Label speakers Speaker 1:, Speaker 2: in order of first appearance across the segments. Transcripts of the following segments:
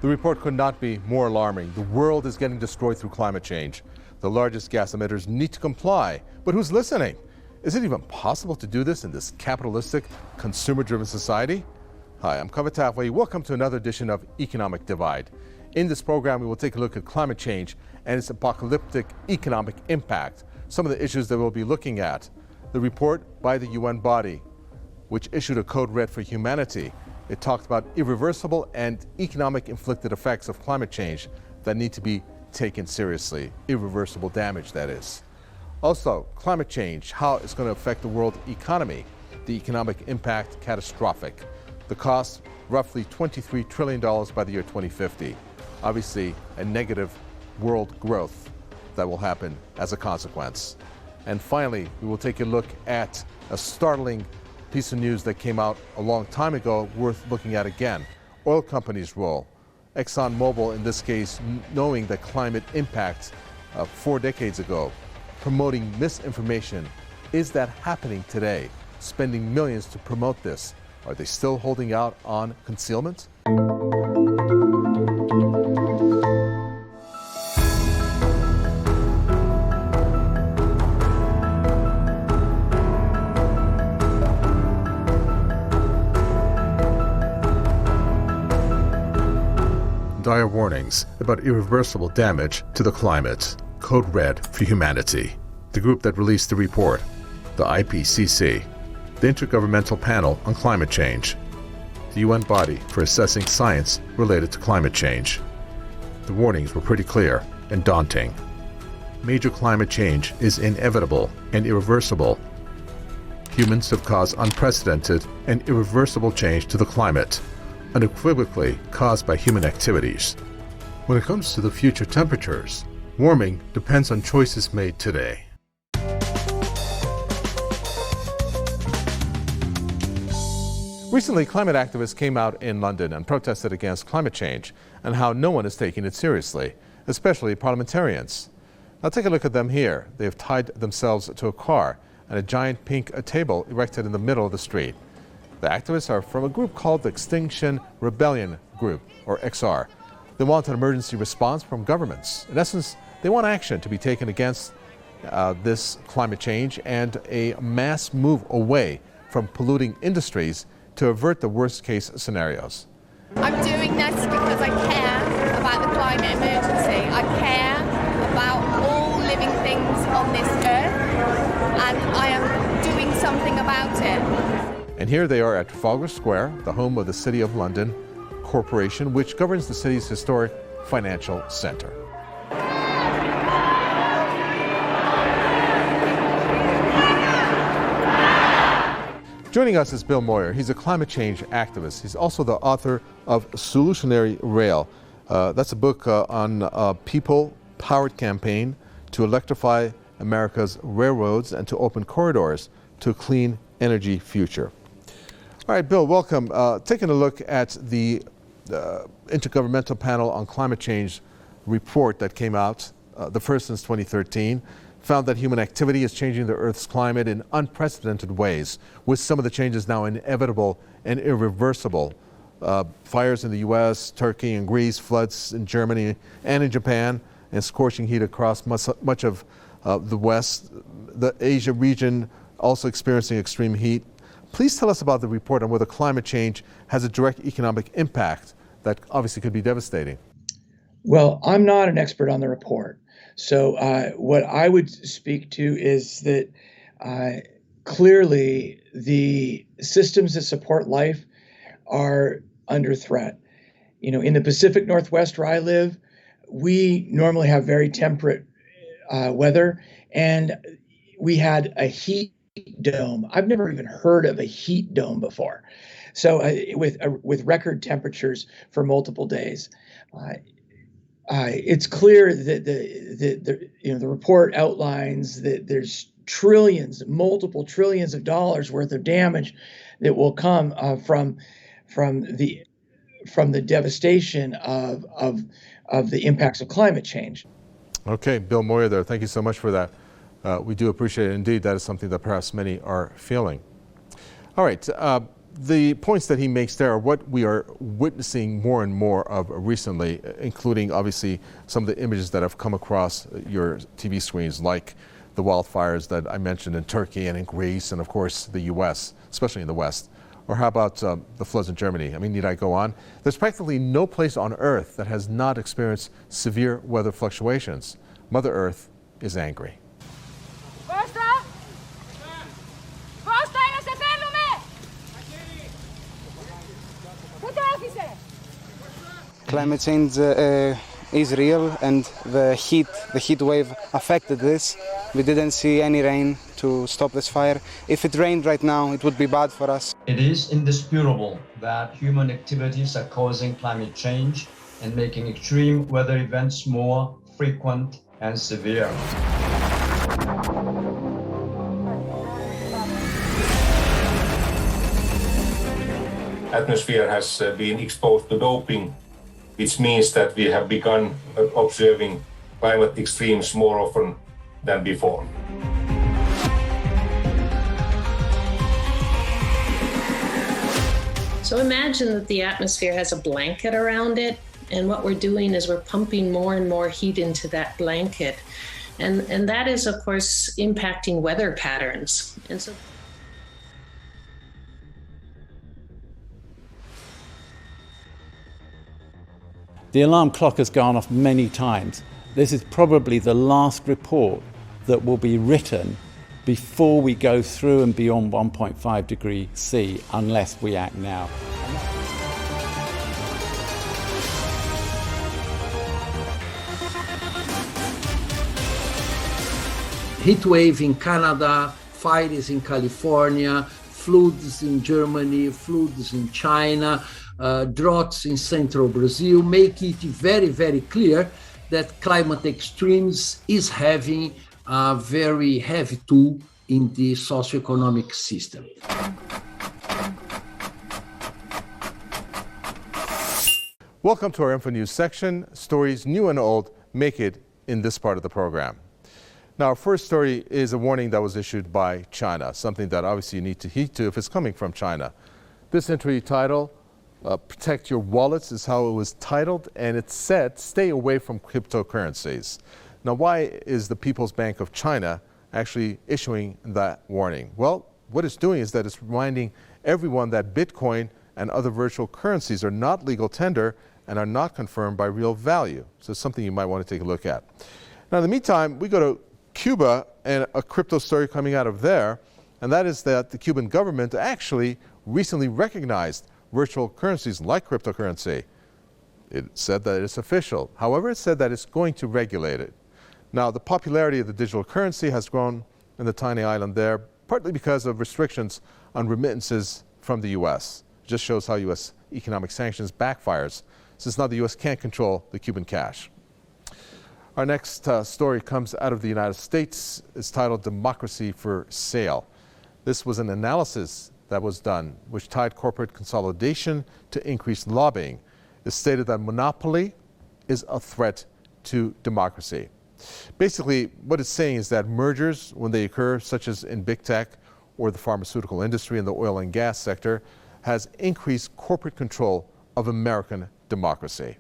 Speaker 1: The report could not be more alarming. The world is getting destroyed through climate change. The largest gas emitters need to comply. But who's listening? Is it even possible to do this in this capitalistic, consumer-driven society? Hi, I'm Kaveh Tafway. Welcome to another edition of Economic Divide. In this program, we will take a look at climate change and its apocalyptic economic impact. Some of the issues that we'll be looking at. The report by the UN body, which issued a code red for humanity. It talked about irreversible and economic inflicted effects of climate change that need to be taken seriously. Irreversible damage, that is. Also, climate change, how it's going to affect the world economy. The economic impact, catastrophic. The cost, roughly $23 trillion by the year 2050. Obviously, a negative world growth that will happen as a consequence. And finally, we will take a look at a startling piece of news that came out a long time ago, worth looking at again. Oil companies' role. Exxon Mobil, in this case, knowing the climate impact 4 decades ago, promoting misinformation. Is that happening today? Spending millions to promote this. Are they still holding out on concealment? Dire warnings about irreversible damage to the climate. Code red for humanity. The group that released the report, the IPCC, the Intergovernmental Panel on Climate Change, the UN body for assessing science related to climate change. The warnings were pretty clear and daunting. Major climate change is inevitable and irreversible. Humans have caused unprecedented and irreversible change to the climate, unequivocally caused by human activities. When it comes to the future temperatures, warming depends on choices made today. Recently, climate activists came out in London and protested against climate change and how no one is taking it seriously, especially parliamentarians. Now take a look at them here. They have tied themselves to a car and a giant pink table erected in the middle of the street. The activists are from a group called the Extinction Rebellion Group, or XR. They want an emergency response from governments. In essence, they want action to be taken against this climate change and a mass move away from polluting industries to avert the worst case scenarios.
Speaker 2: I'm doing this because I care about the climate emergency. I care about all living things on this earth, and I am doing something about it.
Speaker 1: And here they are at Trafalgar Square, the home of the City of London Corporation, which governs the city's historic financial center. Joining us is Bill Moyer. He's a climate change activist. He's also the author of Solutionary Rail. That's a book on a people-powered campaign to electrify America's railroads and to open corridors to a clean energy future. All right, Bill, welcome. Taking a look at the Intergovernmental Panel on Climate Change report that came out, the first since 2013, found that human activity is changing the Earth's climate in unprecedented ways, with some of the changes now inevitable and irreversible. Fires in the US, Turkey and Greece, floods in Germany and in Japan, and scorching heat across much of the West. The Asia region also experiencing extreme heat. Please tell us about the report on whether climate change has a direct economic impact that obviously could be devastating.
Speaker 3: Well, I'm not an expert on the report. So what I would speak to is that clearly the systems that support life are under threat. You know, in the Pacific Northwest where I live, we normally have very temperate weather, and we had a heat dome. I've never even heard of a heat dome before. So with record temperatures for multiple days, it's clear that the report outlines that there's multiple trillions of dollars worth of damage that will come from the devastation of the impacts of climate change.
Speaker 1: Okay, Bill Moyer there. Thank you so much for that. We do appreciate it. Indeed, that is something that perhaps many are feeling. All right, the points that he makes there are what we are witnessing more and more of recently, including obviously some of the images that have come across your TV screens, like the wildfires that I mentioned in Turkey and in Greece and of course the US, especially in the West. Or how about the floods in Germany? I mean, need I go on? There's practically no place on Earth that has not experienced severe weather fluctuations. Mother Earth is angry.
Speaker 4: Climate change is real, and the heat wave affected this. We didn't see any rain to stop this fire. If it rained right now, it would be bad for us.
Speaker 5: It is indisputable that human activities are causing climate change and making extreme weather events more frequent and severe.
Speaker 6: Atmosphere has been exposed to doping, which means that we have begun observing climate extremes more often than before.
Speaker 7: So imagine that the atmosphere has a blanket around it, and what we're doing is we're pumping more and more heat into that blanket. And that is, of course, impacting weather patterns. And so
Speaker 8: the alarm clock has gone off many times. This is probably the last report that will be written before we go through and beyond 1.5 degrees C, unless we act now.
Speaker 9: Heat wave in Canada, fires in California, floods in Germany, floods in China, droughts in central Brazil make it very, very clear that climate extremes is having a very heavy toll in the socioeconomic system.
Speaker 1: Welcome to our Info News section. Stories new and old make it in this part of the program. Now, our first story is a warning that was issued by China, something that obviously you need to heed to if it's coming from China. This entry title, Protect Your Wallets, is how it was titled, and it said, stay away from cryptocurrencies. Now, why is the People's Bank of China actually issuing that warning? Well, what it's doing is that it's reminding everyone that Bitcoin and other virtual currencies are not legal tender and are not confirmed by real value. So it's something you might want to take a look at. Now, in the meantime, we go to Cuba and a crypto story coming out of there, and that is that the Cuban government actually recently recognized virtual currencies like cryptocurrency. It said that it's official. However, it said that it's going to regulate it. Now, the popularity of the digital currency has grown in the tiny island there, partly because of restrictions on remittances from the U.S. It just shows how U.S. economic sanctions backfires, since now the U.S. can't control the Cuban cash. Our next story comes out of the United States. It's titled Democracy for Sale. This was an analysis that was done, which tied corporate consolidation to increased lobbying. It stated that monopoly is a threat to democracy. Basically, what it's saying is that mergers, when they occur, such as in big tech or the pharmaceutical industry and the oil and gas sector, has increased corporate control of American democracy.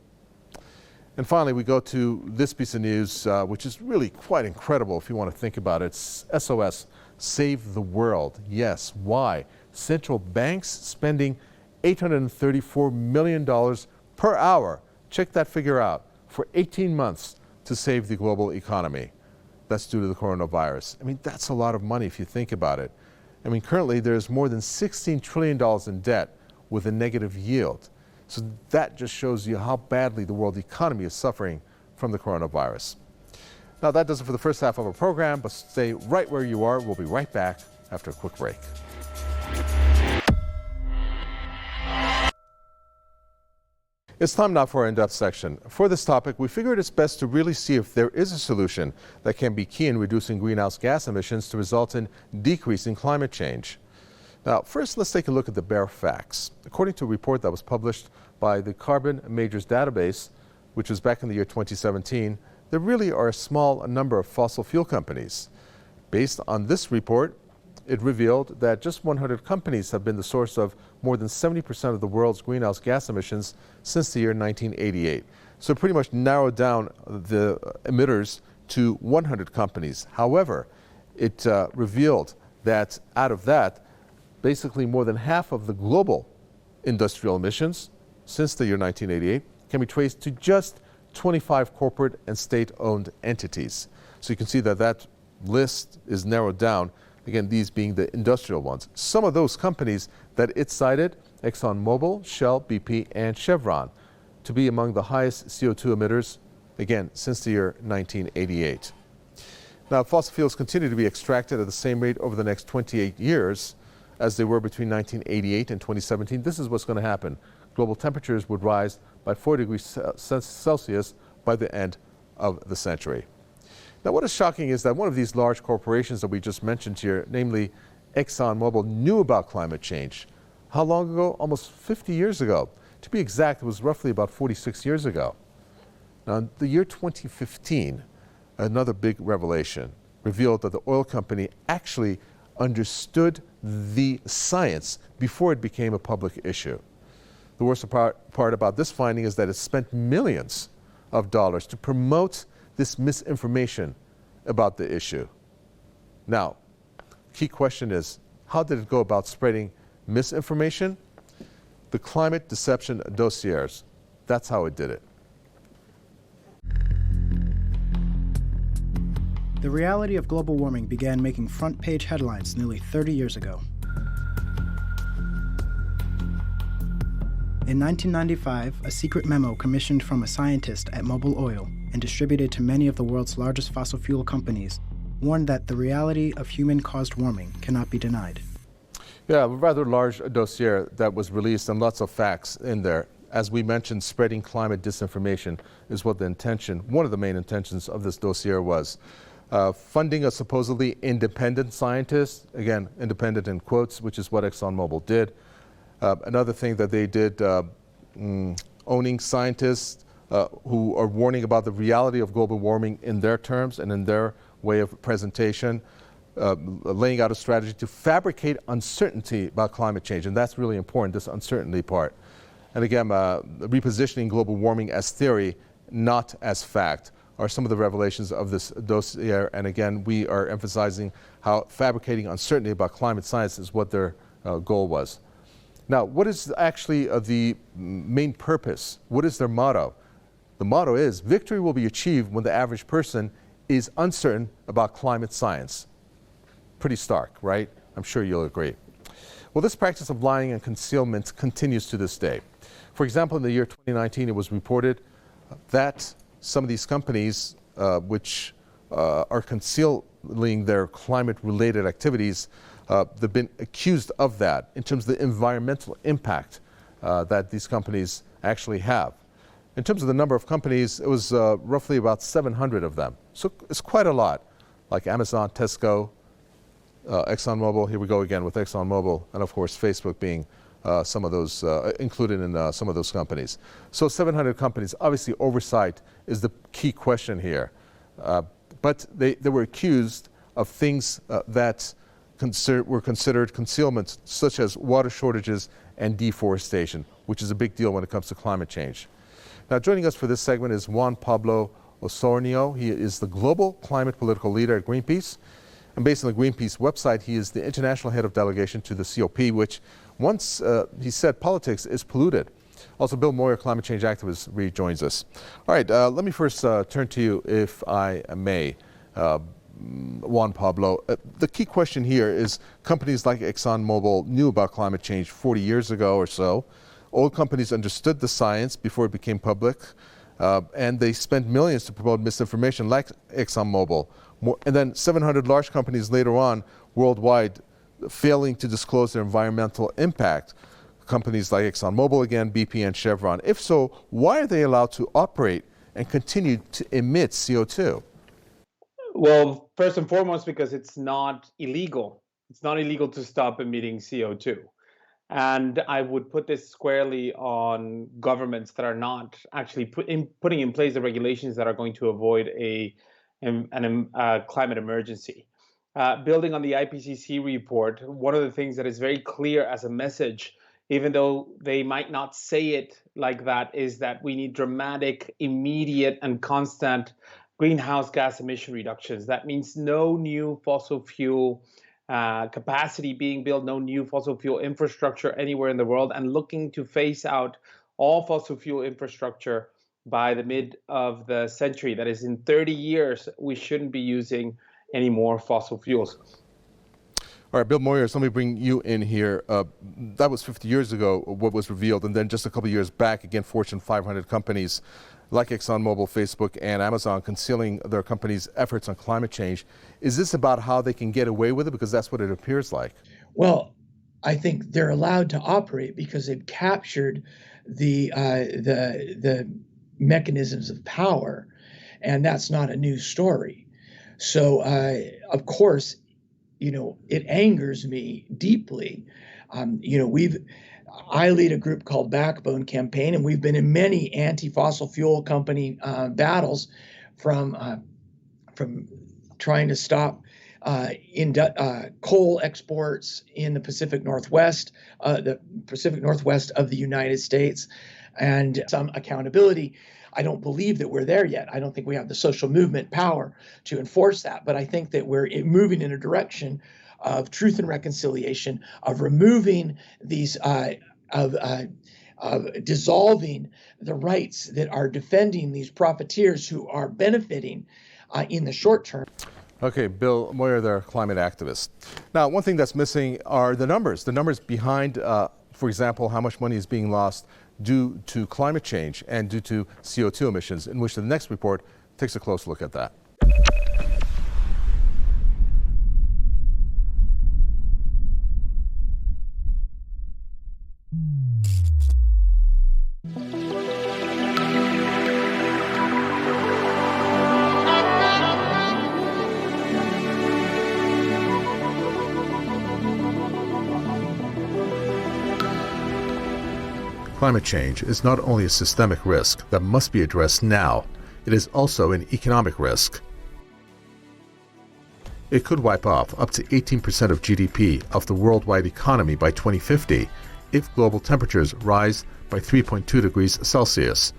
Speaker 1: And finally, we go to this piece of news, which is really quite incredible if you want to think about it. It's SOS, Save the World. Yes, why? Central banks spending $834 million per hour, check that figure out, for 18 months to save the global economy. That's due to the coronavirus. I mean, that's a lot of money if you think about it. I mean, currently there's more than $16 trillion in debt with a negative yield. So that just shows you how badly the world economy is suffering from the coronavirus. Now, that does it for the first half of our program, but stay right where you are. We'll be right back after a quick break. It's time now for our in-depth section. For this topic, we figured it's best to really see if there is a solution that can be key in reducing greenhouse gas emissions to result in decreasing climate change. Now, first, let's take a look at the bare facts. According to a report that was published by the Carbon Majors Database, which was back in the year 2017, there really are a small number of fossil fuel companies. Based on this report, it revealed that just 100 companies have been the source of more than 70% of the world's greenhouse gas emissions since the year 1988. So it pretty much narrowed down the emitters to 100 companies. However, it revealed that out of that, basically more than half of the global industrial emissions since the year 1988 can be traced to just 25 corporate and state-owned entities. So you can see that that list is narrowed down, again, these being the industrial ones. Some of those companies that it cited, ExxonMobil, Shell, BP, and Chevron, to be among the highest CO2 emitters, again, since the year 1988. Now, fossil fuels continue to be extracted at the same rate over the next 28 years as they were between 1988 and 2017. This is what's going to happen. Global temperatures would rise by 4 degrees Celsius by the end of the century. Now, what is shocking is that one of these large corporations that we just mentioned here, namely ExxonMobil, knew about climate change. How long ago? Almost 50 years ago. To be exact, it was roughly about 46 years ago. Now, in the year 2015, another big revelation revealed that the oil company actually understood the science before it became a public issue. The worst part about this finding is that it spent millions of dollars to promote this misinformation about the issue. Now, key question is, how did it go about spreading misinformation? The climate deception dossiers. That's how it did it.
Speaker 10: The reality of global warming began making front-page headlines nearly 30 years ago. In 1995, a secret memo commissioned from a scientist at Mobil Oil and distributed to many of the world's largest fossil fuel companies warned that the reality of human-caused warming cannot be denied.
Speaker 1: Yeah, a rather large dossier that was released and lots of facts in there. As we mentioned, spreading climate disinformation is what the intention, one of the main intentions of this dossier was. Funding a supposedly independent scientist, again, independent in quotes, which is what ExxonMobil did. Another thing that they did, owning scientists who are warning about the reality of global warming in their terms and in their way of presentation, laying out a strategy to fabricate uncertainty about climate change. And that's really important, this uncertainty part. And again, repositioning global warming as theory, not as fact, are some of the revelations of this dossier. And again, we are emphasizing how fabricating uncertainty about climate science is what their goal was. Now, what is actually the main purpose? What is their motto? The motto is, victory will be achieved when the average person is uncertain about climate science. Pretty stark, right? I'm sure you'll agree. Well, this practice of lying and concealment continues to this day. For example, in the year 2019, it was reported that some of these companies which are concealing their climate-related activities, they've been accused of that in terms of the environmental impact that these companies actually have. In terms of the number of companies, it was roughly about 700 of them. So it's quite a lot, like Amazon, Tesco, ExxonMobil. Here we go again with ExxonMobil, and of course Facebook being some of those included in some of those companies. So 700 companies. Obviously, oversight is the key question here. But they were accused of things that were considered concealments, such as water shortages and deforestation, which is a big deal when it comes to climate change. Now, joining us for this segment is Juan Pablo Osornio. He is the global climate political leader at Greenpeace. And based on the Greenpeace website, he is the international head of delegation to the COP, which once he said politics is polluted. Also, Bill Moyer, climate change activist, rejoins us. All right, let me first turn to you, if I may, Juan Pablo. The key question here is companies like ExxonMobil knew about climate change 40 years ago or so. Old companies understood the science before it became public, and they spent millions to promote misinformation like ExxonMobil. And then 700 large companies later on worldwide failing to disclose their environmental impact. Companies like ExxonMobil, again, BP and Chevron. If so, why are they allowed to operate and continue to emit CO2?
Speaker 11: Well, first and foremost, because it's not illegal. It's not illegal to stop emitting CO2. And I would put this squarely on governments that are not actually putting in place the regulations that are going to avoid a climate emergency. building on the IPCC report, one of the things that is very clear as a message, even though they might not say it like that, is that we need dramatic, immediate, and constant greenhouse gas emission reductions. That means no new fossil fuel capacity being built, no new fossil fuel infrastructure anywhere in the world, and looking to phase out all fossil fuel infrastructure by the mid of the century. That is, in 30 years, we shouldn't be using any more fossil fuels.
Speaker 1: All right, Bill Moyers, let me bring you in here. That was 50 years ago, what was revealed, and then just a couple of years back, again, Fortune 500 companies like ExxonMobil, Facebook, and Amazon concealing their companies' efforts on climate change. Is this about how they can get away with it? Because that's what it appears like.
Speaker 3: Well, I think they're allowed to operate because they've captured the mechanisms of power, and that's not a new story. So, of course, it angers me deeply. I lead a group called Backbone Campaign, and we've been in many anti-fossil fuel company battles, from trying to stop coal exports in the Pacific Northwest of the United States, and some accountability. I don't believe that we're there yet. I don't think we have the social movement power to enforce that, but I think that we're moving in a direction of truth and reconciliation, of removing these, of dissolving the rights that are defending these profiteers who are benefiting in the short term.
Speaker 1: Okay, Bill Moyer, they're a climate activist. Now, one thing that's missing are the numbers behind, for example, how much money is being lost due to climate change and due to CO2 emissions, in which the next report takes a close look at that. Climate change is not only a systemic risk that must be addressed now, it is also an economic risk. It could wipe off up to 18% of GDP of the worldwide economy by 2050 if global temperatures rise by 3.2 degrees Celsius.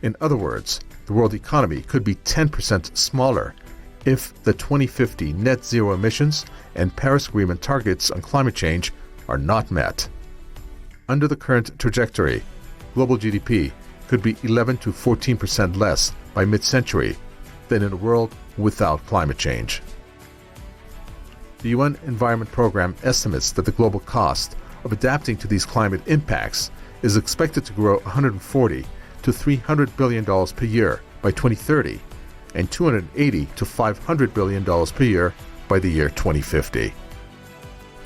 Speaker 1: In other words, the world economy could be 10% smaller if the 2050 net zero emissions and Paris Agreement targets on climate change are not met. Under the current trajectory, global GDP could be 11 to 14% less by mid-century than in a world without climate change. The UN Environment Programme estimates that the global cost of adapting to these climate impacts is expected to grow $140 to $300 billion per year by 2030 and $280 to $500 billion per year by the year 2050.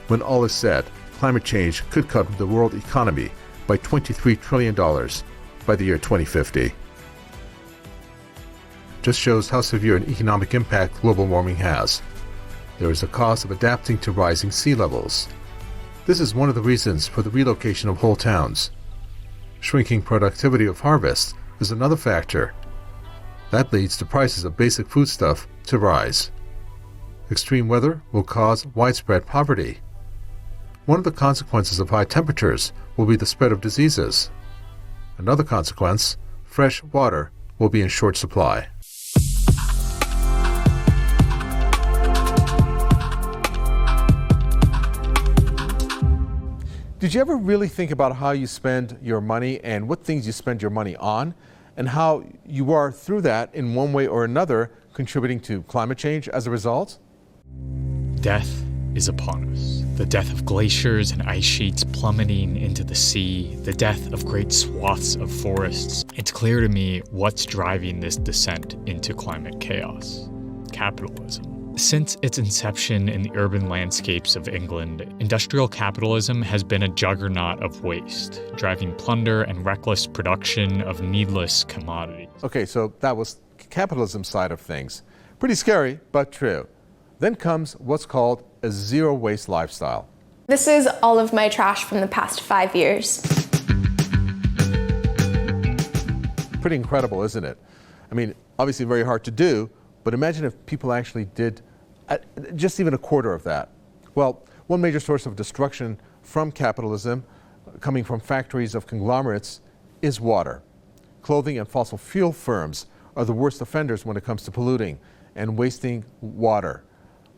Speaker 1: When all is said, climate change could cut the world economy by $23 trillion by the year 2050. Just shows how severe an economic impact global warming has. There is a cost of adapting to rising sea levels. This is one of the reasons for the relocation of whole towns. Shrinking productivity of harvest is another factor. That leads to prices of basic foodstuff to rise. Extreme weather will cause widespread poverty. One of the consequences of high temperatures will be the spread of diseases. Another consequence, fresh water will be in short supply. Did you ever really think about how you spend your money and what things you spend your money on, and how you are, through that, in one way or another, contributing to climate change as a result?
Speaker 12: Death is upon us. The death of glaciers and ice sheets plummeting into the sea, the death of great swaths of forests. It's clear to me what's driving this descent into climate chaos: capitalism. Since its inception in the urban landscapes of England, industrial capitalism has been a juggernaut of waste, driving plunder and reckless production of needless commodities.
Speaker 1: Okay, so that was capitalism side of things. Pretty scary, but true. Then comes what's called a zero-waste lifestyle.
Speaker 13: This is all of my trash from the past 5 years.
Speaker 1: Pretty incredible, isn't it? I mean, obviously very hard to do, but imagine if people actually did just even a quarter of that. Well, one major source of destruction from capitalism, coming from factories of conglomerates, is water. Clothing and fossil fuel firms are the worst offenders when it comes to polluting and wasting water,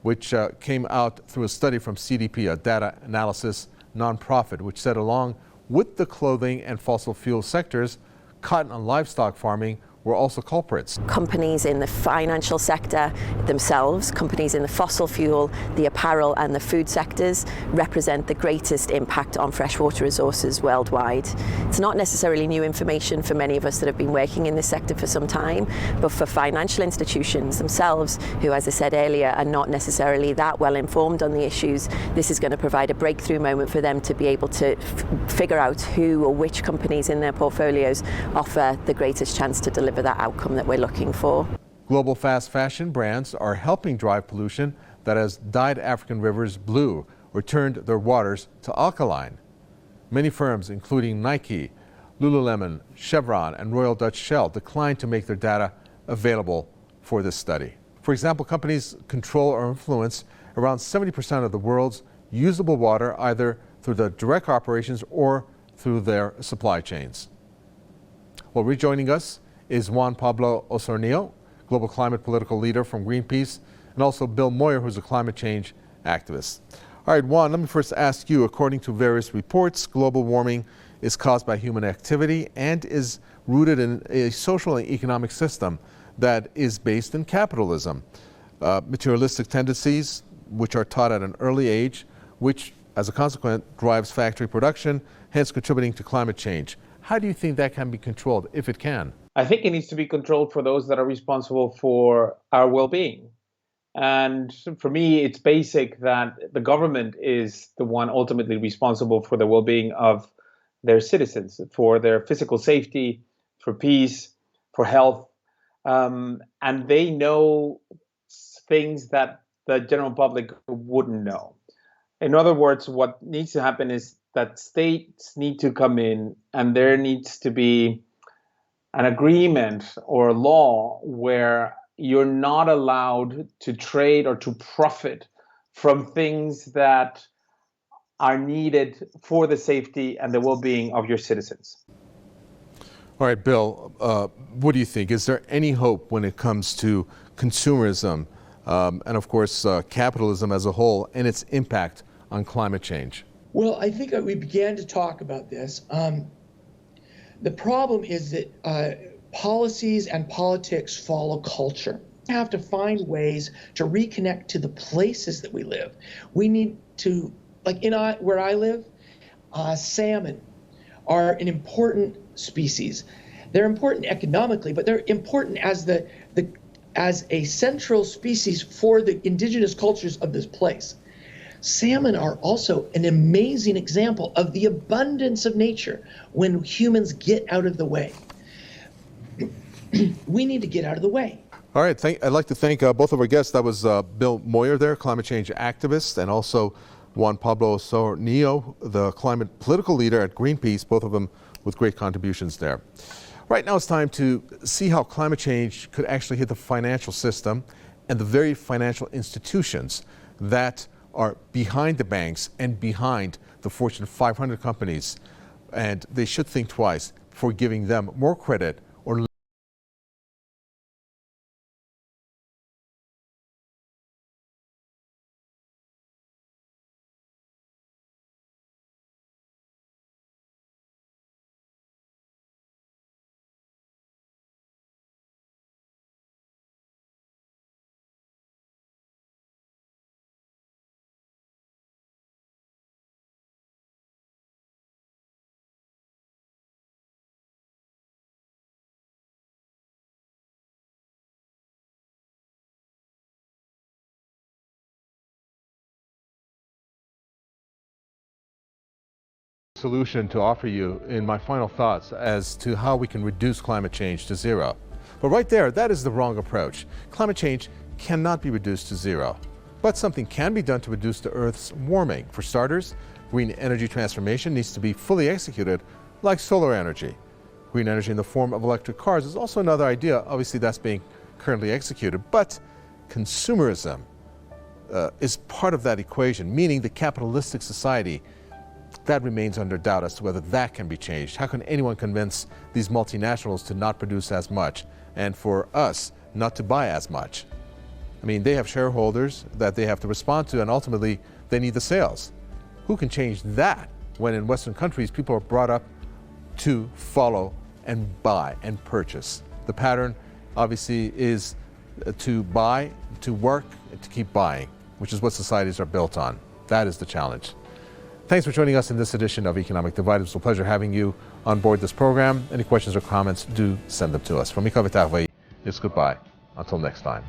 Speaker 1: which came out through a study from CDP, a data analysis nonprofit, which said along with the clothing and fossil fuel sectors, cotton and livestock farming were also culprits.
Speaker 14: Companies in the financial sector themselves, companies in the fossil fuel, the apparel and the food sectors represent the greatest impact on freshwater resources worldwide. It's not necessarily new information for many of us that have been working in this sector for some time, but for financial institutions themselves, who, as I said earlier, are not necessarily that well informed on the issues, this is going to provide a breakthrough moment for them to be able to figure out who or which companies in their portfolios offer the greatest chance to deliver that outcome that we're looking for.
Speaker 1: Global fast fashion brands are helping drive pollution that has dyed African rivers blue or turned their waters to alkaline. Many firms, including Nike, Lululemon, Chevron, and Royal Dutch Shell, declined to make their data available for this study. For example, companies control or influence around 70% of the world's usable water, either through the direct operations or through their supply chains. Well, rejoining us is Juan Pablo Osornio, global climate political leader from Greenpeace, and also Bill Moyer, who's a climate change activist. All right, Juan, let me first ask you, according to various reports, global warming is caused by human activity and is rooted in a social and economic system that is based in capitalism. Materialistic tendencies, which are taught at an early age, which, as a consequence, drives factory production, hence contributing to climate change. How do you think that can be controlled, if it can?
Speaker 11: I think it needs to be controlled for those that are responsible for our well-being. And for me, it's basic that the government is the one ultimately responsible for the well-being of their citizens, for their physical safety, for peace, for health. And they know things that the general public wouldn't know. In other words, what needs to happen is that states need to come in and there needs to be an agreement or a law where you're not allowed to trade or to profit from things that are needed for the safety and the well-being of your citizens.
Speaker 1: All right, Bill, what do you think? Is there any hope when it comes to consumerism and, of course, capitalism as a whole and its impact on climate change?
Speaker 3: Well, I think we began to talk about this. The problem is that policies and politics follow culture. We have to find ways to reconnect to the places that we live. We need to, like where I live, salmon are an important species. They're important economically, but they're important as as a central species for the indigenous cultures of this place. Salmon are also an amazing example of the abundance of nature when humans get out of the way. We need to get out of the way.
Speaker 1: All right, I'd like to thank both of our guests. That was Bill Moyer there, climate change activist, and also Juan Pablo Osornio, the climate political leader at Greenpeace, both of them with great contributions there. Right now it's time to see how climate change could actually hit the financial system and the very financial institutions that are behind the banks and behind the Fortune 500 companies. And they should think twice before giving them more credit or solution to offer you in my final thoughts as to how we can reduce climate change to zero. But right there, that is the wrong approach. Climate change cannot be reduced to zero. But something can be done to reduce the Earth's warming. For starters, green energy transformation needs to be fully executed, like solar energy. Green energy in the form of electric cars is also another idea. Obviously, that's being currently executed. But consumerism, is part of that equation, meaning the capitalistic society, that remains under doubt as to whether that can be changed. How can anyone convince these multinationals to not produce as much and for us not to buy as much? I mean, they have shareholders that they have to respond to, and ultimately they need the sales. Who can change that when in Western countries people are brought up to follow and buy and purchase? The pattern obviously is to buy, to work, and to keep buying, which is what societies are built on. That is the challenge. Thanks for joining us in this edition of Economic Divide. It was a pleasure having you on board this program. Any questions or comments, do send them to us. From Mika Vitarvai, it's goodbye. Until next time.